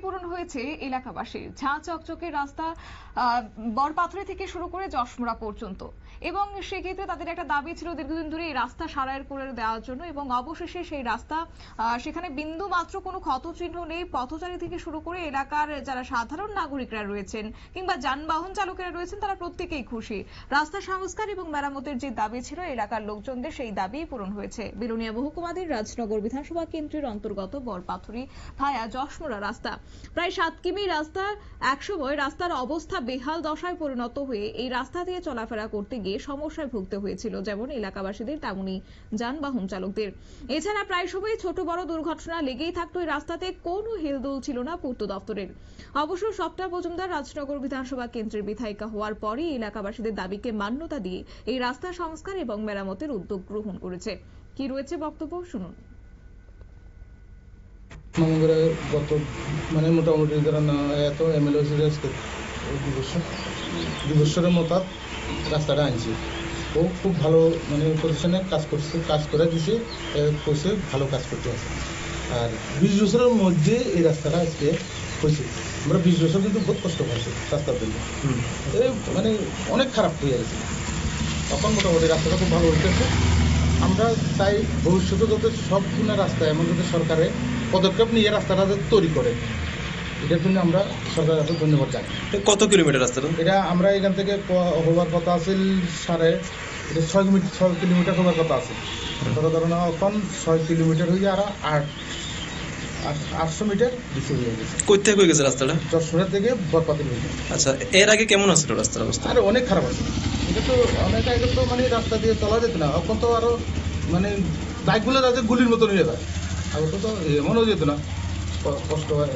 পূরণ হয়েছে এলাকাবাসীর। ঝাঁ চকচকে রাস্তা বরপাথরি থেকে শুরু করে যশমুড়া পর্যন্ত, এবং সেক্ষেত্রে তাদের একটা দাবি ছিল দীর্ঘদিন ধরে এই রাস্তা সারাইয়ের করে দেওয়ার জন্য, এবং অবশেষে সেই রাস্তা সেখানে বিন্দু মাত্র কোনো ক্ষতচিহ্ন নেই। পথচারী থেকে শুরু করে এলাকার যারা সাধারণ নাগরিকরা রয়েছেন কিংবা যানবাহন চালকেরা রয়েছেন তারা প্রত্যেকেই খুশি। রাস্তা সংস্কার এবং মেরামতের যে দাবি ছিল এলাকার লোকজনদের, সেই দাবি পূরণ হয়েছে। বিলোনিয়া মহকুমাধীন রাজনগর বিধানসভা কেন্দ্রের অন্তর্গত বরপাথরি ভায়া যশমুড়া রাস্তা প্রায় 7 কিমি রাস্তা। একসময় রাস্তার অবস্থা বেহাল দশায় পরিণত হয়ে এই রাস্তা দিয়ে চলাফেরা করতে গিয়ে সমস্যায় ভুগতে হয়েছিল, যেমন এলাকাবাসীদের তেমনি যানবাহন চালকদের। এছাড়া প্রায় সময় ছোট বড় দুর্ঘটনা লেগেই থাকতো। এই রাস্তাতে কোনো হেলদোল ছিল না পূর্ত দপ্তরের। অবশ্য স্বপ্না মজুমদার রাজনগর বিধানসভা কেন্দ্রের বিধায়িকা হওয়ার পরই এলাকাবাসীদের দাবিকে মান্যতা দিয়ে এই রাস্তা সংস্কার এবং মেরামতের উদ্যোগ গ্রহণ করেছে। কি রয়েছে বক্তব্য শুনুন। গত মোটামুটি এত এমএলএ দুই বছরের মতো রাস্তাটা আনছি। ও খুব ভালো পজিশনে কাজ করছে, কাজ করে দিছে, কইছে ভালো কাজ করতে আছে। আর 20 বছরের মধ্যে এই রাস্তাটা আজকে হয়েছে। আমরা 20 বছর কিন্তু বহুত কষ্ট পাইছি রাস্তার জন্য, অনেক খারাপ হয়ে গেছে। তখন মোটামুটি রাস্তাটা খুব ভালো হইতেছে। আমরা চাই ভবিষ্যতে যাতে সব ধরনের রাস্তা এমন যাতে সরকারে পদক্ষেপ নিয়ে রাস্তাটা তৈরি করে, এটার জন্য আমরা সরকারের কাছে ধন্যবাদ জানাই। কত কিলোমিটার রাস্তাটা? এটা আমরা এখান থেকে হওয়ার কথা আছে 6 কিলোমিটার হওয়ার কথা আছে। ধরুন এখন 6 কিলোমিটার হয়ে আর 800 মিটার বেশি হয়ে গেছে। কই থেকে হয়ে গেছে রাস্তাটা? যশোর থেকে বরপাথরি হয়ে গেছে। আচ্ছা, এর আগে কেমন আছিল রাস্তার অবস্থা? আরে অনেক খারাপ আছে। এটা তো অনেক আগে তো রাস্তা দিয়ে চলা যেত না, এখন তো আরো বাইকগুলো যাতে গুলির মতো নিয়ে যায়। আগে তো এমনও যেত না, কষ্ট হয়।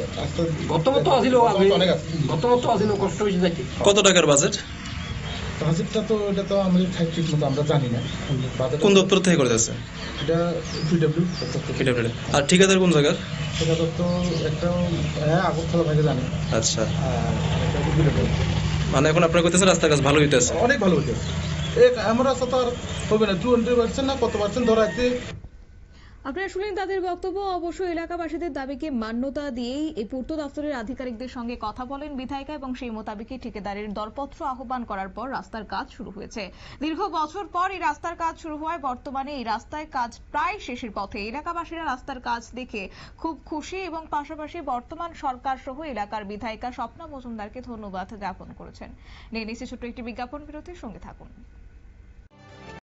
কত টাকার বাজেট? বাজেটটা তো এটা তো আমি ঠিক মতো আমরা জানি না। কোন দপ্তর থেকে করে দিয়েছে? এটা পিডব্লিউ। আর ঠিকাদার কোন জায়গার? ঠিকাদার তো একটা আগরতলা থেকে জানি। আচ্ছা, এখন আপনারা কইতেছেন রাস্তার কাজ ভালো হইতেছে? অনেক ভালো হইতেছে। এমন রাস্তা তো আর হবে না। 200% না কত পার্সেন্ট ধরাইতে। আপনারা শুনলেন তাদের বক্তব্য। অবশ্য এলাকাবাসীদের দাবিকে মান্যতা দিয়েই এই পূর্ত দপ্তরের আধিকারিকদের সঙ্গে কথা বলেন বিধায়িকা, এবং সেই মোতাবেকই ঠিকাদারের দরপত্র আহ্বান করার পর রাস্তার কাজ শুরু হয়েছে। দীর্ঘ বছর পর এই রাস্তার কাজ শুরু হওয়ায় বর্তমানে এই রাস্তায় কাজ প্রায় শেষের পথে। এলাকাবাসীরা রাস্তার কাজ দেখে খুব খুশি, এবং পাশাপাশি বর্তমান সরকার সহ এলাকার বিধায়িকা স্বপ্না মজুমদারকে ধন্যবাদ জ্ঞাপন করেছেন। নিয়ে নিচ্ছে ছোট্ট একটি বিজ্ঞাপন বিরতির সঙ্গে থাকুন।